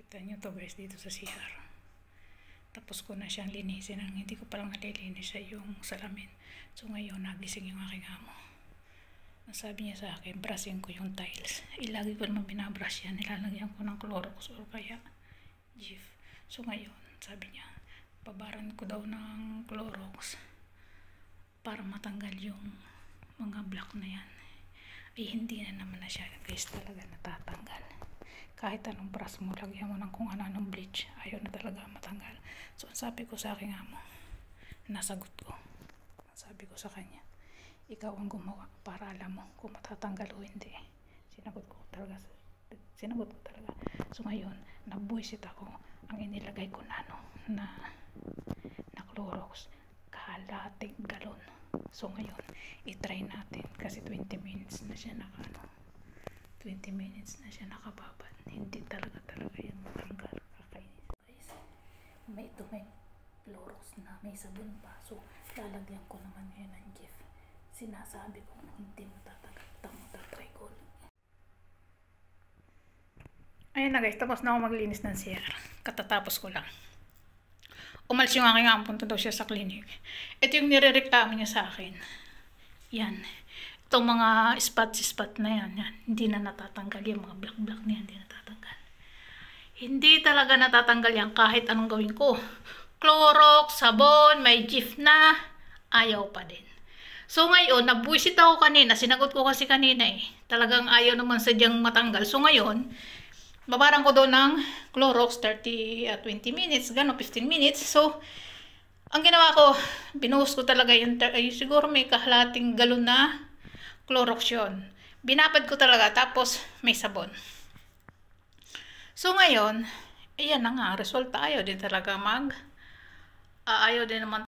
Kita nyo to guys dito sa CR. Tapos ko na siyang linisin. Ang hindi ko palang nalilinis siya yung salamin. So ngayon nagising yung aking amo. Sabi niya sa akin, brushing ko yung tiles. Lagi ko naman binabrush yan. Nilalagyan ko ng Clorox or kaya Jif. So ngayon, sabi niya, pabaran ko daw ng Clorox para matanggal yung mga black na yan. Ay hindi na naman na siya guys talaga natatanggal. Kahit anong brush mo, lagyan mo ng kung ano-anong bleach, ayaw na talaga matanggal. So sabi ko sa aking amo, nasagot ko. Sabi ko sa kanya, ikaw ang gumawa para alam mo kung matatanggal o hindi. Sinagot ko talaga. So ngayon, nabuisit ako. Ang inilagay ko na na Clorox, kalahating galon. So ngayon, itry natin kasi 20 minutes na siya 20 minutes na siya nakababad. Hindi talaga yung matanggal. Kakainis. Guys, may Clorox na may sabon pa. So, lalagyan ko naman ngayon ng Jif. Sinasabi ko hindi matatanggal. Tatry ko. Ayun na guys, tapos na ako maglinis ng CR. Katatapos ko lang. Umalis yung aking amo, punta daw siya sa clinic. Ito yung nirereklamo niya sa akin. Yan. Itong mga spot na yan. Hindi na natatanggal yung mga black na yan. Hindi natatanggal. Hindi talaga natatanggal yan kahit anong gawin ko. Clorox, sabon, may Jif na. Ayaw pa din. So ngayon, nabuisit ako kanina. Sinagot ko kasi kanina eh. Talagang ayaw naman sadyang matanggal. So ngayon, babarang ko doon ng Clorox 20 minutes, gano'n 15 minutes. So, ang ginawa ko, binuhos ko talaga yung siguro may kahalating galon na Clorox yun. Binabad ko talaga, tapos may sabon. So, ngayon, ayan na nga, resulta ayaw din talaga ayaw din naman